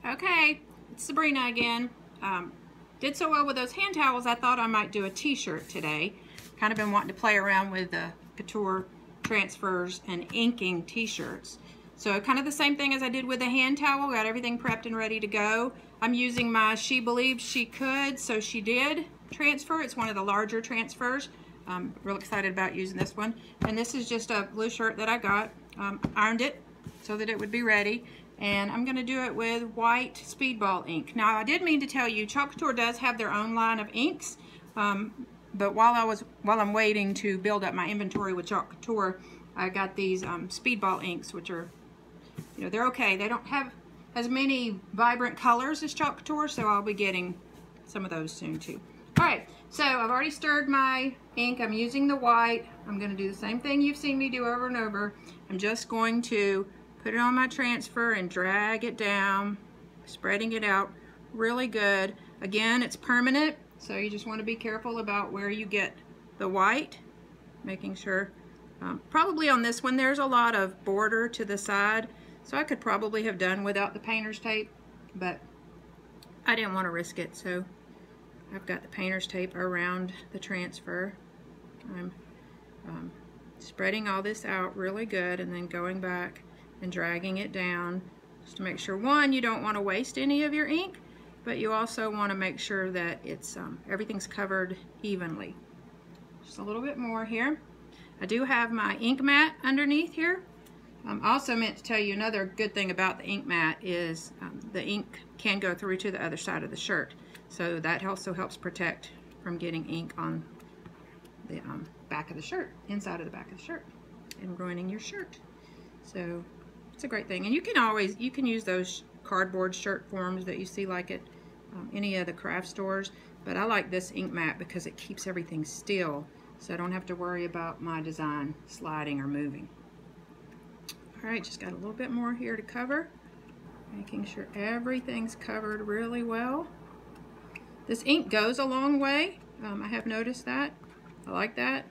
Okay, it's Sabrina again. Did so well with those hand towels, I thought I might do a t-shirt today. Kind of been wanting to play around with the couture transfers and inking t-shirts. So kind of the same thing as I did with the hand towel. Got everything prepped and ready to go. I'm using my She Believed She Could, so she did transfer. It's one of the larger transfers. I'm real excited about using this one. And this is just a blue shirt that I got. Ironed it so that it would be ready. And I'm going to do it with white Speedball ink. Now, I did mean to tell you, Chalk Couture does have their own line of inks, but while I'm waiting to build up my inventory with Chalk Couture, I got these Speedball inks, which are, you know, they're okay. They don't have as many vibrant colors as Chalk Couture, so I'll be getting some of those soon too. All right, so I've already stirred my ink. I'm using the white. I'm going to do the same thing you've seen me do over and over. I'm just going to put it on my transfer and drag it down, spreading it out really good. Again, it's permanent, so you just want to be careful about where you get the white, making sure. Probably on this one there's a lot of border to the side, so I could probably have done without the painter's tape, but I didn't want to risk it, so I've got the painter's tape around the transfer. I'm spreading all this out really good and then going back and dragging it down just to make sure, one, you don't want to waste any of your ink, but you also want to make sure that it's everything's covered evenly. Just a little bit more here. I do have my ink mat underneath here. I also meant to tell you another good thing about the ink mat is the ink can go through to the other side of the shirt, so that also helps protect from getting ink on the back of the shirt, inside of the back of the shirt, and ruining your shirt. So it's a great thing, and you can use those cardboard shirt forms that you see like at any of the craft stores, but I like this ink mat because it keeps everything still, so I don't have to worry about my design sliding or moving. All right, just got a little bit more here to cover, making sure everything's covered really well. This ink goes a long way. I have noticed that. I like that.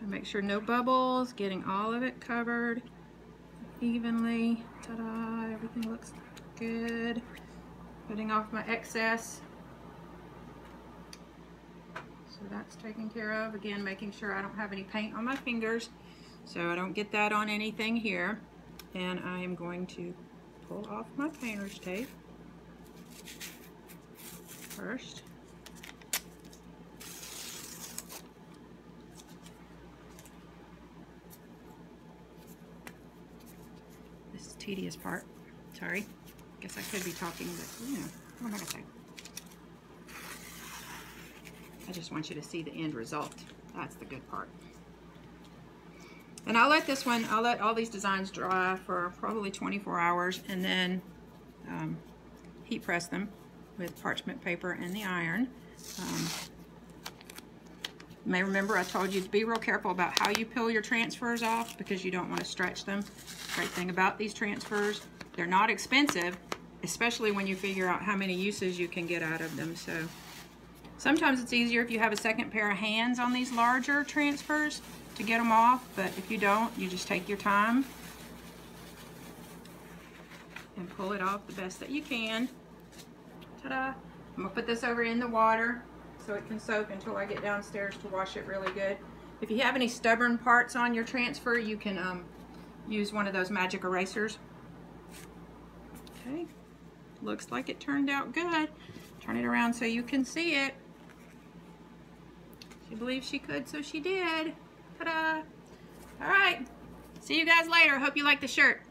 Make sure no bubbles, getting all of it covered evenly. Ta-da, everything looks good. Putting off my excess. So that's taken care of. Again, making sure I don't have any paint on my fingers, so I don't get that on anything here. And I am going to pull off my painter's tape first. Tedious part. Sorry. Guess I could be talking, but you know, what am I gonna say? I just want you to see the end result. That's the good part. And I'll let all these designs dry for probably 24 hours and then heat press them with parchment paper and the iron. You may remember I told you to be real careful about how you peel your transfers off because you don't want to stretch them. Great thing about these transfers, they're not expensive, especially when you figure out how many uses you can get out of them. So sometimes it's easier if you have a second pair of hands on these larger transfers to get them off, but if you don't, you just take your time and pull it off the best that you can. Ta-da! I'm gonna put this over in the water so it can soak until I get downstairs to wash it really good. If you have any stubborn parts on your transfer, you can use one of those magic erasers. Okay, looks like it turned out good. Turn it around so you can see it. She believed she could, so she did. Ta-da! All right, see you guys later. Hope you like the shirt.